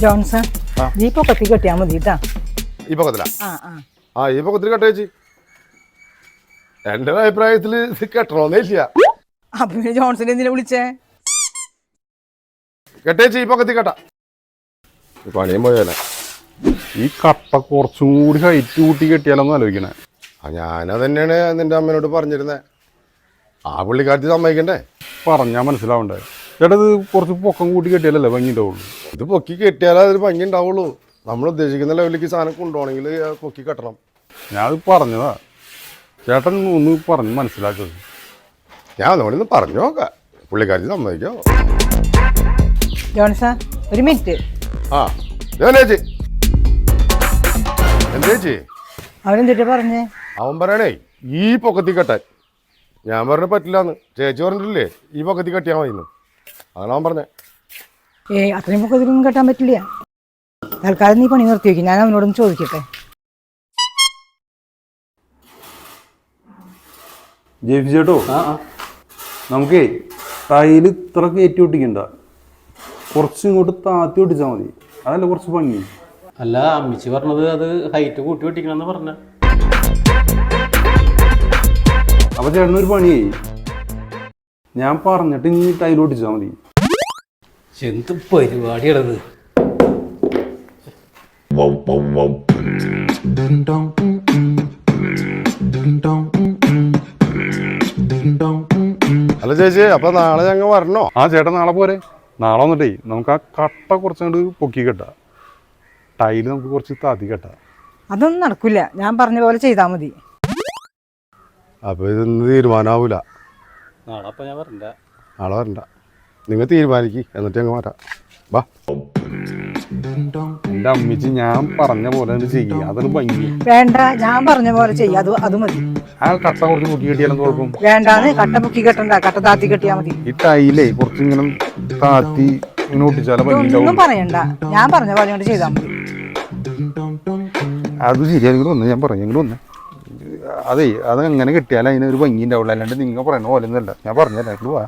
Johnson ഈ പൊക്കത്തിൽ കെട്ടിയാൽ മതി കേട്ടാ. ഈ പൊക്കത്തിലാ? ഈ പൊക്കത്തിൽ കെട്ട ചേച്ചി. എന്റെ അഭിപ്രായത്തിൽ ഇത് കെട്ടണമെന്നേ ഇല്ല. അപ്പൊ പിന്നെ ജോൺസൺ എന്തിനാ വിളിച്ചേ? കെട്ടേച്ചി ഈ പൊക്കത്തിൽ കെട്ട. പണിയും പോയാലേ ഈ കട്ട കുറച്ചും കൂടി ഹൈറ്റ് കൂട്ടി കെട്ടിയാലൊന്നും ആലോചിക്കണേ. ഞാനത് തന്നെയാണ് നിന്റെ അമ്മേനോട് പറഞ്ഞിരുന്നത്. ആ പുള്ളിക്കാരത്തി സമ്മതിക്കണ്ടേ? പറഞ്ഞാൽ മനസ്സിലാവണ്ടേ ചേട്ടാ? ഇത് കുറച്ച് പൊക്കം കൂട്ടി കെട്ടിയാലല്ലേ ഭംഗി ഉണ്ടാവുള്ളൂ. ഇത് പൊക്കി കെട്ടിയാലേ അതൊരു ഭംഗി ഉണ്ടാവുള്ളൂ. നമ്മൾ ഉദ്ദേശിക്കുന്ന ലെവലിലേക്ക് സാധനം കൊണ്ടുപോകണമെങ്കിൽ പൊക്കി കെട്ടണം. ഞാനത് പറഞ്ഞതാ, ചേട്ടൻ ഒന്ന് പറഞ്ഞ് മനസ്സിലാക്കത്. ഞാൻ ഒന്നുകൂടി പറഞ്ഞു നോക്കാം, പുള്ളിക്കാരത്തി സമ്മതിക്കോ? ജോൺസൺ ഒരു മിനിറ്റ്. ചേച്ചി എന്തേച്ചി? അവനെന്തിട്ട് പറഞ്ഞേ? അവൻ പറയണേ ഈ പൊക്കത്തിൽ കെട്ടാൻ. ഞാൻ പറഞ്ഞു പറ്റില്ലാന്ന്. ചേച്ചി പറഞ്ഞിട്ടില്ലേ ഈ പൊക്കത്തിൽ കെട്ടിയാൽ മതിന്ന്. അതാണ് അവൻ പറഞ്ഞേ. അത്രയും പൊക്കത്തിലൊന്നും കെട്ടാൻ പറ്റില്ല. തൽക്കാലം നീ പണി നിർത്തി വയ്ക്കും, ഞാൻ അവനോടൊന്ന് ചോദിക്കട്ടെ. ജെയ്ഫി ചേട്ടോ, നമുക്കേ ടൈൽ ഇത്ര കയറ്റി ഒട്ടിക്കണ്ട, കുറച്ച് ഇങ്ങോട്ട് താത്തി ഒട്ടിച്ചാൽ മതി. അതല്ല കുറച്ച് ഭംഗി. അല്ല, അമ്മിച്ചി പറഞ്ഞത് അത് ഹൈറ്റ് കൂട്ടി ഒട്ടിക്കണമെന്ന് പറഞ്ഞ. അപ്പൊ ചേട്ടനൊരു പണിയായി, ഞാൻ പറഞ്ഞിട്ട് ഇനി ടൈൽ ഒട്ടിച്ചാൽ മതി. എന്ത് പരിപാടിയാണത്? അല്ല ചേച്ചി, അപ്പൊ നാളെ ഞങ്ങൾ വരണോ? ചേട്ടൻ നാളെ പോരെ. നാളെ വന്നിട്ടേ നമുക്ക് ആ കട്ട കുറച്ചുകൊണ്ട് പൊക്കി കെട്ടാം, ടൈല് നമുക്ക് കുറച്ച് താത്തി കെട്ടാം. അതൊന്നും നടക്കില്ല, ഞാൻ പറഞ്ഞ പോലെ ചെയ്താൽ മതി. അപ്പൊ ഇതൊന്നും തീരുമാനാവൂല. നാളെ ഞാൻ വരണ്ട. നാളെ വരണ്ട, നിങ്ങൾ തീരുമാനിക്ക്, എന്നിട്ട് ഞങ്ങൾ വരാം. വാ. എന്റെ അമ്മിച്ച് ഞാൻ പറഞ്ഞ പോലെ ചെയ്യ, അതൊരു ഭംഗി. വേണ്ട, ഞാൻ പറഞ്ഞ പോലെ ചെയ്യാ, അത് മതി. ആ കട്ട കുറച്ച് പൊക്കി കെട്ടിയാലും കുഴപ്പം. വേണ്ടാന്ന്, കട്ട പൊക്കി കെട്ടണ്ട, കട്ട താത്തി കെട്ടിയാ മതി. ഈ ടൈലേ കുറച്ചിങ്ങനെ താത്തി ഇങ്ങനെ ഒട്ടിച്ചാലും ഒന്നും പറയണ്ട, ഞാൻ പറഞ്ഞ പോലെ കൊണ്ട് ചെയ്താൽ മതി. അത് ശരിയാണെങ്കിലും ഒന്ന് ഞാൻ പറഞ്ഞു എങ്കിലും ഒന്ന്. അതെ, അത് എങ്ങനെ കെട്ടിയാലും അതിനൊരു ഭംഗി ഉണ്ടാവുള്ളൂ. അല്ലാണ്ട് നിങ്ങൾ പറയുന്ന പോലെ ഒന്നുമല്ല. ഞാൻ പറഞ്ഞല്ലേ, വാ.